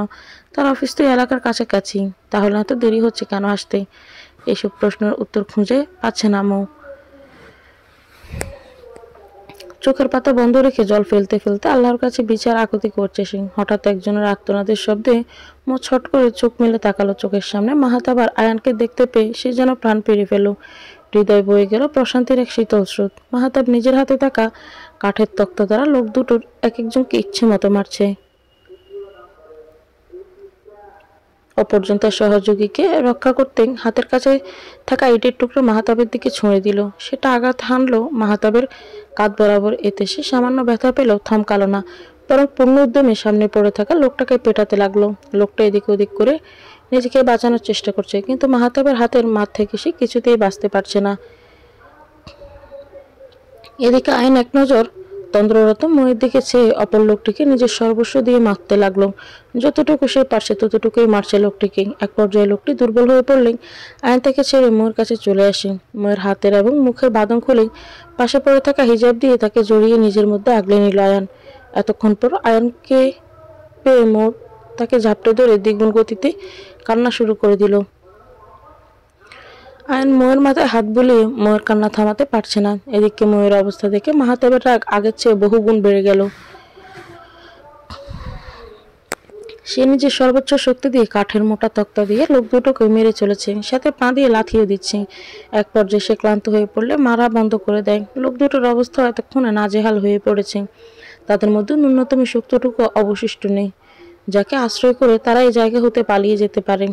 Speaker 1: তার অফিস তো এলাকার কাছাকাছি, তাহলে এত দেরি হচ্ছে কেন আসতে? এসব প্রশ্নের উত্তর খুঁজে পাচ্ছে না মৌ। চোখের পাতা বন্ধ রেখে জল ফেলতে ফেলতে আল্লাহর কাছে বিচার আকুতি করছে সে। হঠাৎ একজনের আর্তনাদের শব্দে মো ছট করে চোখ মেলে তাকালো। চোখের সামনে মাহাতাব আর আয়ানকে দেখতে পেয়ে সে যেন প্রাণ পেরিয়ে ফেল। হৃদয় বয়ে গেল প্রশান্তির এক শীতল স্রোত। মাহাতাব নিজের হাতে থাকা কাঠের তক্তা দ্বারা লোক দুটোর এক একজনকে ইচ্ছে মতো মারছে। অপরজন তার সহযোগীকে রক্ষা করতে হাতের কাছে থাকা ইটের টুকরো মাহাতাবের দিকে ছুঁড়ে দিল। সেটা আঘাত হানলো মাহাতাবের কাঁধ বরাবর। এতে সে সামান্য ব্যথা পেলেও থমকালো না, বরং পূর্ণ উদ্যমে সামনে পড়ে থাকা লোকটাকে পেটাতে লাগলো। লোকটা এদিক ওদিক করে নিজেকে বাঁচানোর চেষ্টা করছে, কিন্তু মাহাতাবের হাতের মাঠ থেকে সে কিছুতেই বাঁচতে পারছে না। এদিকে আইন এক নজর তন্দ্ররত ময়ের দিকে চেয়ে অপর লোকটিকে নিজের সর্বস্ব দিয়ে মারতে লাগলো। যতটুকু সে পারছে ততটুকুই মারছে লোকটিকে। এক পর্যায়ে লোকটি দুর্বল হয়ে পড়লেই আয়ন তাকে ছেড়ে ময়ের কাছে চলে আসে। ময়ের হাতের এবং মুখের বাঁধন খুলে পাশে পড়ে থাকা হিজাব দিয়ে তাকে জড়িয়ে নিজের মধ্যে আগলে নিল আয়ান। এতক্ষণ পর আয়নকে পেয়ে মো তাকে ঝাপটে ধরে দ্বিগুণ গতিতে কান্না শুরু করে দিল। আয়ন ময়ের মাথায় হাত বুলিয়ে ময়ের কান্না থামাতে পারছে না। এদিকে ময়ের অবস্থা দেখে মাহাতাবের রাগ আগের চেয়ে বহুগুণ বেড়ে গেল। সে নিজের সর্বোচ্চ শক্তি দিয়ে কাঠের মোটা তক্তা দিয়ে লোক দুটোকে মেরে চলেছে, সাথে পা দিয়ে লাথিয়ে দিচ্ছে। এক পর্যায়ে সে ক্লান্ত হয়ে পড়লে মারা বন্ধ করে দেয়। লোক দুটোর অবস্থা এতক্ষণে নাজেহাল হয়ে পড়েছে। তাদের মধ্যে ন্যূনতম শক্তিটুকু অবশিষ্ট নেই যাকে আশ্রয় করে তারা এই জায়গা হতে পালিয়ে যেতে পারে।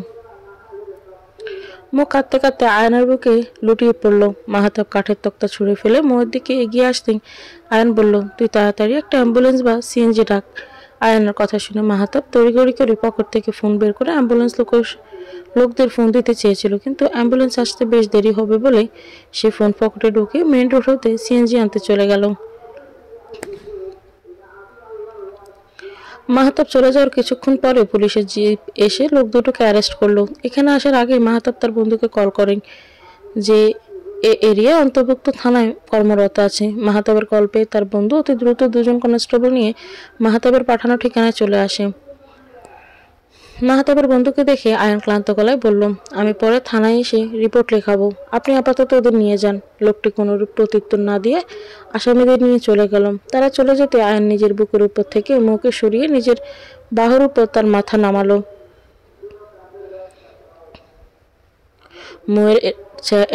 Speaker 1: মুখ কাঁদতে কাঁদতে আয়নের বুকে লুটিয়ে পড়ল। মাহাতাব কাঠের তক্তা ছুঁড়ে ফেলে মোয়ের দিকে এগিয়ে আসতেই আয়ন বলল, তুই তাড়াতাড়ি একটা অ্যাম্বুলেন্স বা সিএনজি ডাক। আয়নের কথা শুনে মাহাতাব তড়িঘড়ি করে পকেট থেকে ফোন বের করে অ্যাম্বুলেন্স লোকদের ফোন দিতে চেয়েছিল, কিন্তু অ্যাম্বুলেন্স আসতে বেশ দেরি হবে বলে সে ফোন পকেটে ঢুকে মেইন রোড হতে সিএনজি আনতে চলে গেল। মাহাতাব চলে যাওয়ার কিছুক্ষণ পরে পুলিশের জিপ এসে লোক দুটোকে অ্যারেস্ট করলো। এখানে আসার আগে মাহাতাব তার বন্ধুকে কল করেন যে এরিয়া অন্তর্ভুক্ত থানায় কর্মরত আছে। মাহাতাবের কল পেয়ে তার বন্ধু অতি দ্রুত দুজন কনস্টেবল নিয়ে মাহাতাবের পাঠানো ঠিকানায় চলে আসে। মাহাতাবের বন্ধুকে দেখে আয়ন ক্লান্ত গলায় বলল, আমি পরে থানায় এসে রিপোর্ট লেখাবো, আপনি আপাতত ওদের নিয়ে যান। লোকটি কোনোরূপ প্রত্যুত্তর না দিয়ে আসামিদের নিয়ে চলে গেল। তারা চলে যেতে আয়ন নিজের বুকের উপর থেকে মুখে সরিয়ে নিজের বাহুর উপর তার মাথা নামালো। ময়ের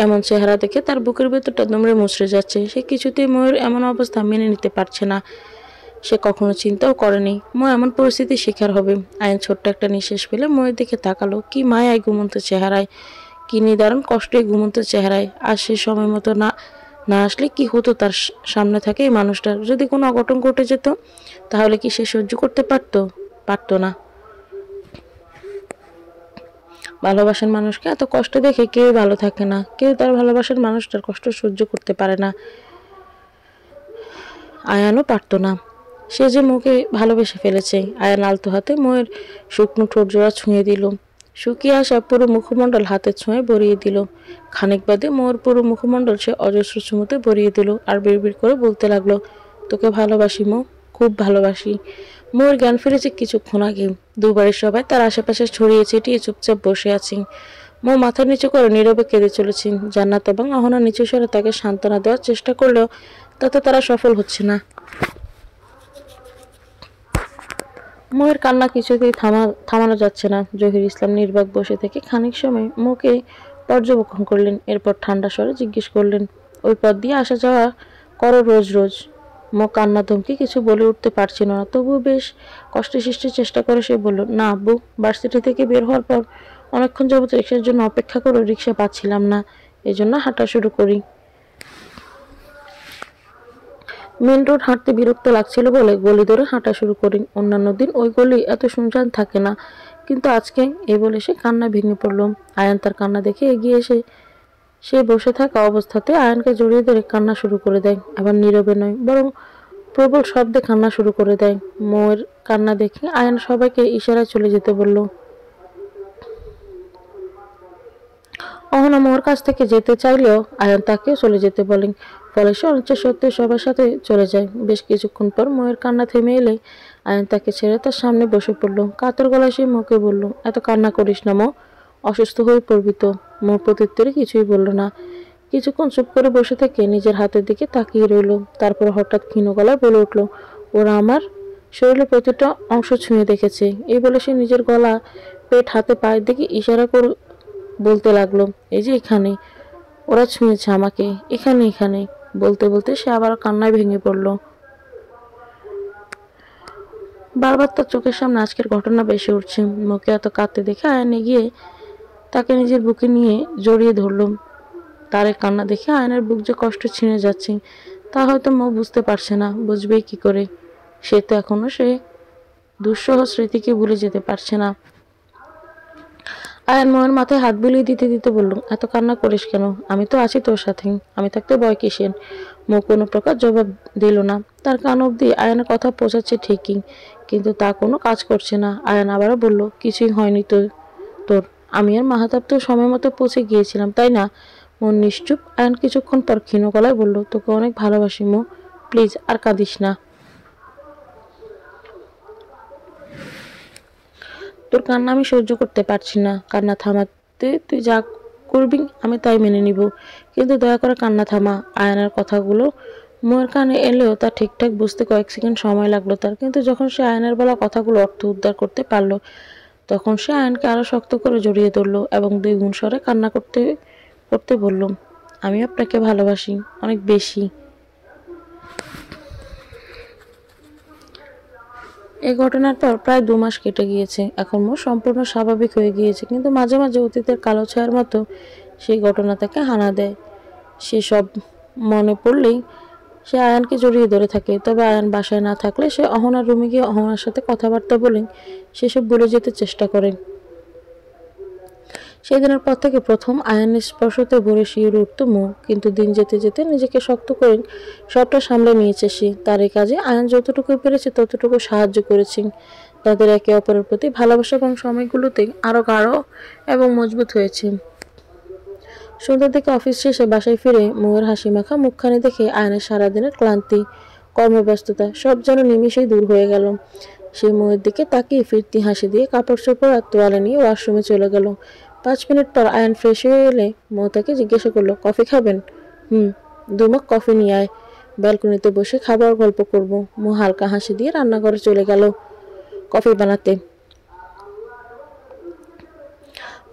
Speaker 1: এমন চেহারা দেখে তার বুকের ভেতরটা দুমড়ে মুচড়ে যাচ্ছে। সে কিছুতেই ময়ের এমন অবস্থা মেনে নিতে পারছে না। সে কখনো চিন্তাও করেনি মো এমন পরিস্থিতির শিকার হবে। আয়ন ছোট্ট একটা নিঃশ্বাস ফেলে ময়ের দিকে তাকালো। কি মায়ায় ঘুমন্ত চেহারায়, কি নিদারুণ কষ্টে ঘুমন্ত চেহারায়। আর সে সময় মতো না আসলে কি হতো তার সামনে থাকে এই মানুষটার? যদি কোনো অঘটন ঘটে যেত তাহলে কি সে সহ্য করতে পারতো না। ভালোবাসার মানুষকে এত কষ্ট দেখে কেউ ভালো থাকে না, কেউ তার ভালোবাসার মানুষটার কষ্ট সহ্য করতে পারে না। আয়ানও পারতো না। সে যে মুখে ভালোবেসে ফেলেছে। আয়ান আলতো হাতে ময়ের শুকনো ঠোঁট জোড়া ছুঁয়ে দিল। শুকিয়ে আসা পুরো মুখমণ্ডল হাতের ছোঁয়ায় ভরিয়ে দিল। খানিক বাদে ময়ের পুরো মুখমণ্ডল সে অজস্র চুমুতে ভরিয়ে দিল আর বিড়বিড় করে বলতে লাগলো, তোকে ভালোবাসি মো, খুব ভালোবাসি। ময়ের জ্ঞান ফিরেছে কিছুক্ষণ আগে। দুবারের সবাই তার আশেপাশে ছড়িয়ে ছিটিয়ে চুপচাপ বসে আছি। মো মাথা নিচু করে নীরবে কেঁদে চলেছেন। জান্নাত এবং অহনা নিচু স্বরে তাকে সান্ত্বনা দেওয়ার চেষ্টা করলেও তাতে তারা সফল হচ্ছে না। ময়ের কান্না কিছুতেই থামানো যাচ্ছে না। জহির ইসলাম নির্বাক বসে থেকে খানিক সময় মুকে পর্যবেক্ষণ করলেন। এরপর ঠান্ডা স্বরে জিজ্ঞেস করলেন, ওই পথ দিয়ে আসা যাওয়া করো রোজ রোজ? মো কান্না ধমকে কিছু বলে উঠতে পারছিল না, তবুও বেশ কষ্টে সৃষ্টির চেষ্টা করে সে বলল, না আব্বু, ভার্সিটি থেকে বের হওয়ার পর অনেকক্ষণ যাবত রিক্সার জন্য অপেক্ষা করে রিক্সা পাচ্ছিলাম না, এজন্য হাঁটা শুরু করি। মেন রোড হাঁটতে বিরক্ত লাগছিল বলে গলি ধরে হাঁটা শুরু করি। অন্যান্য দিন ওই গলি এত শুনশান থাকে না, কিন্তু আজকে এই বলে সে কান্না ভেঙে পড়ল। আয়ান তার কান্না দেখে এগিয়ে এসে সে বসে থাকা অবস্থাতে আয়ানকে জড়িয়ে ধরে কান্না শুরু করে দেয়। আবার নীরবে নয়, বরং প্রবল শব্দে কান্না শুরু করে দেয়। মোয়ের কান্না দেখে আয়ান সবাইকে ইশারায় চলে যেতে বলল। অহনা মোর কাছ থেকে যেতে চাইলেও আয়ান তাকে চলে যেতে বলেন। ফলে সে অনিচ্ছা সত্ত্বেও সবার সাথে চলে যায়। বেশ কিছুক্ষণ পর মোয়ের কান্না থেমে এলে আয়ান তাকে ছেড়ে তার সামনে বসে পড়ল। কাতর গলায় সে মোকে বলল, এত কান্না করিস না মো, অসুস্থ হয়ে পড়বি তো। মোর প্রত্যুত্তরে কিছুই বলল না। কিছুক্ষণ চুপ করে বসে থেকে নিজের হাতের দিকে তাকিয়ে রইল। তারপর হঠাৎ ক্ষীণ গলায় বলে উঠল, ওরা আমার শরীরের প্রতিটা অংশ ছুঁয়ে দেখেছে। এই বলে সে নিজের গলা, পেট, হাতে, পায়ের দিকে ইশারা করে বলতে লাগলো, এই যে এখানে ওরা ছুঁয়েছে আমাকে, এখানে এখানে। বলতে বলতে সে আবার কান্নায় ভেঙে পড়ল। বারবার তার চোখের সামনে আজকের ঘটনা ভেসে উঠছে। মুখে এত কাঁদতে দেখে আয়ান এগিয়ে তাকে নিজের বুকে নিয়ে জড়িয়ে ধরল। তার এই কান্না দেখে আয়নের বুক যে কষ্ট ছিঁড়ে যাচ্ছে তা হয়তো মৌ বুঝতে পারছে না। বুঝবেই কি করে? সে তো এখনো সে দুঃসহ স্মৃতিকে ভুলে যেতে পারছে না। আয়ান মৌয়ের মাথায় হাত বুলিয়ে দিতে দিতে বলল, এত কান্না করিস কেন? আমি তো আছি তোর সাথে, আমি থাকতে ভয় কিসের? মৌ কোনো প্রকার জবাব দিল না। তার কান অবধি আয়ানের কথা পৌঁছাচ্ছে ঠিকই, কিন্তু তা কোনো কাজ করছে না। আয়ান আবারও বলল, কিছুই হয়নি তো তোর। আমি আর মাহাতাব তো সময় মতো পৌঁছে গিয়েছিলাম, তাই না? মন নিশ্চুপ। আয়ান কিছুক্ষণ পর ক্ষীণ গলায় বলল, তোকে অনেক ভালোবাসি মো, প্লিজ আর কাঁদিস না। তোর কান্না আমি সহ্য করতে পারছি না। কান্না থামাতে তুই যা করবি আমি তাই মেনে নিব, কিন্তু দয়া করে কান্না থামা। আয়নার কথাগুলো মোয়ের কানে এলেও তা ঠিকঠাক বুঝতে কয়েক সেকেন্ড সময় লাগলো তার। কিন্তু যখন সে আয়নের বলা কথাগুলো অর্থ উদ্ধার করতে পারলো, তখন সে আয়নকে আরো শক্ত করে জড়িয়ে ধরলো এবং দুই গুণ স্বরে কান্না করতে করতে বলল, আমি আপনাকে ভালোবাসি অনেক বেশি। এই ঘটনার পর প্রায় 2 মাস কেটে গিয়েছে। এখন মো সম্পূর্ণ স্বাভাবিক হয়ে গিয়েছে, কিন্তু মাঝে মাঝে অতীতের কালো ছায়ার মতো সেই ঘটনা তাকে হানা দেয়। সে সব মনে পড়লেই সে আয়ানকে জড়িয়ে ধরে থাকে। তবে আয়ান বাসায় না থাকলে সে অহনার রুমে গিয়ে অহনার সাথে কথাবার্তা বলে সেসব ভুলে যেতে চেষ্টা করে। সেই দিনের পর থেকে প্রথম আয়ানের স্পর্শতে ভরে শিউরে উঠত মুখ, কিন্তু দিন যেতে যেতে নিজেকে শক্ত করে সবটা সামলে নিয়েছে সে। তার এই কাজে আয়ান যতটুকু পেরেছে ততটুকু সাহায্য করেছে। তাদের একে অপরের প্রতি ভালোবাসা এবং সময়গুলোতে আরো গাঢ় এবং মজবুত হয়েছে। সন্ধ্যার দিকে অফিস শেষে বাসায় ফিরে মৌয়ের হাসি মাখা মুখখানি দেখে আয়নের সারাদিনের ক্লান্তি, কর্মব্যস্ততা সব যেন নিমিষেই দূর হয়ে গেল। সে মৌয়ের দিকে তাকিয়ে ফিরতি হাসি দিয়ে কাপড় চোপড় আর তোয়ালে নিয়ে ওয়াশরুমে চলে গেল। 5 মিনিট পর আয়ান ফ্রেশ হয়ে এলে মৌ তাকে জিজ্ঞাসা করলো, কফি খাবেন? 2 মগ কফি নিয়ে আয়, ব্যালকনিতে বসে খাবার গল্প করব। মৌ হালকা হাসি দিয়ে রান্নাঘরে চলে গেল কফি বানাতে।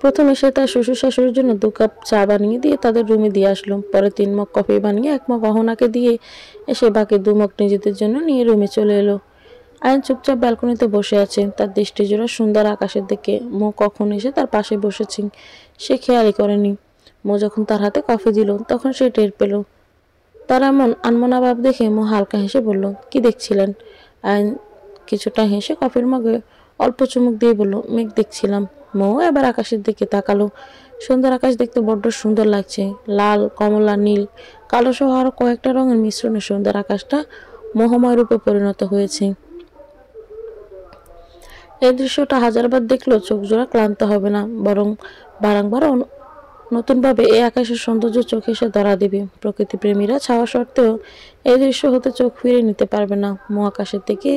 Speaker 1: প্রথমে সে তার শ্বশুর শাশুড়ির জন্য 2 কাপ চা বানিয়ে দিয়ে তাদের রুমে দিয়ে আসলো। পরে 3 মগ কফি বানিয়ে 1 মগ অহনাকে দিয়ে এসে বাকি 2 মগ নিজেদের জন্য নিয়ে রুমে চলে এলো। আয়ন চুপচাপ ব্যালকনিতে বসে আছে, তার দৃষ্টি জোড়া সুন্দর আকাশের দিকে। মৌ কখন এসে তার পাশে বসেছি সে খেয়ালই করেনি। মৌ যখন তার হাতে কফি দিল তখন সে টের পেল। তার এমন আনমনা ভাব দেখে মৌ হালকা হেসে বলল, কি দেখছিলেন? আয়ন কিছুটা হেসে কফির মগে অল্প চুমুক দিয়ে বলল, মেঘ দেখছিলাম। মৌ এবার আকাশের দিকে তাকালো। সন্ধ্যার আকাশ দেখতে বড্ড সুন্দর লাগছে। লাল, কমলা, নীল, কালো সহ আরো কয়েকটা রঙের মিশ্রণে সন্ধ্যার আকাশটা মোহময় রূপে পরিণত হয়েছে। এই দৃশ্যটা হাজারবার দেখলেও চোখ জোড়া ক্লান্ত হবে না, বরং বারংবার নতুনভাবে এই আকাশের সৌন্দর্য চোখে এসে ধরা দেবে। প্রকৃতি প্রেমীরা ছাওয়া সত্ত্বেও এই দৃশ্য হতে চোখ ফিরে নিতে পারবে না। মহাকাশের দিকে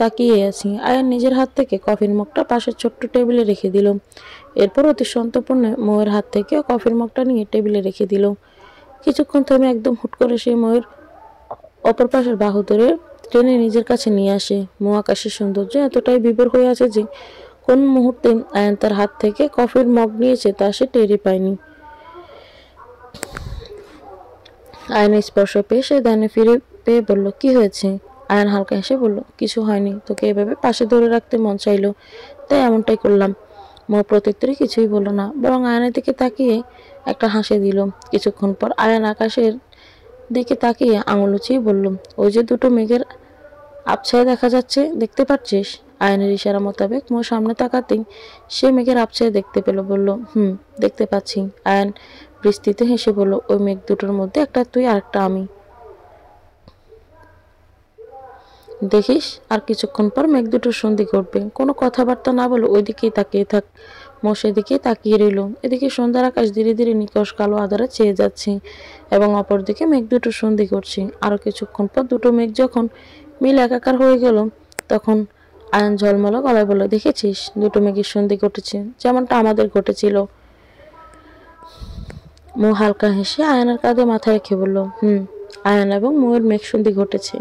Speaker 1: তাকিয়ে আছি। আয়ান নিজের হাত থেকে কফির মগটা পাশের ছোট্ট টেবিলে রেখে দিল। এরপর অতি সন্তর্পণে মৌয়ের হাত থেকে কফির মগটা নিয়ে টেবিলে রেখে দিল। কিছুক্ষণ থেমে একদম হুট করে সেই মৌয়ের অপর পাশের বাহু ধরে টেনে নিজের কাছে নিয়ে আসে। মহাকাশের সৌন্দর্য এতটাই বিভোর হয়ে আছে যে কোন মুহূর্তে আয়ান তার হাত থেকে কফির মগ নিয়েছে তা সে টেরই পায়নি। আয়নের স্পর্শ পেয়ে সে ধ্যানে ফিরে পেয়ে বলল, কি হয়েছে? আয়ান হালকা হেসে বলল, কিছু হয়নি, তোকে এভাবে পাশে ধরে রাখতে মন চাইলো তাই এমনটাই করলাম। মৌ প্রত্যুত্তরে কিছুই বলল না, বরং আয়নের দিকে তাকিয়ে একটা হাসি দিল। কিছুক্ষণ পর আয়ান আকাশের দিকে তাকিয়ে আঙুল উঁচিয়ে বলল, ওই যে 2টো মেঘের আবছায়া দেখা যাচ্ছে, দেখতে পাচ্ছিস? আয়নের ইশারা মোতাবেক মৌ সামনে তাকাতেই সে মেঘের আবছায়া দেখতে পেল। বলল, দেখতে পাচ্ছি। আয়ান বিস্তৃত হেসে বলল, ওই মেঘ 2টোর মধ্যে একটা তুই আর একটা আমি। দেখিস আর কিছুক্ষণ পর মেঘ 2টোর সন্ধি ঘটবে। কোনো কথাবার্তা না বলে ওই দিকেই তাকিয়ে থাক। মৌ সেদিকে তাকিয়ে রইল। এদিকে সন্ধ্যার আকাশ ধীরে ধীরে নিকষ কালো আধারে চেয়ে যাচ্ছে এবং অপরদিকে মেঘ 2টোর সন্ধি ঘটছে। আরো কিছুক্ষণ পর 2টো মেঘ যখন মিলে একাকার হয়ে গেল তখন আয়ান ঝলমলো গলায় বলল, দেখেছিস দুটো মেঘের সন্ধি ঘটেছে, যেমনটা আমাদের ঘটেছিল। মৌ হালকা হেসে আয়ানের কাঁধে মাথা রেখে বলল, আয়ান এবং মৌয়ের মেঘসন্ধি ঘটেছে।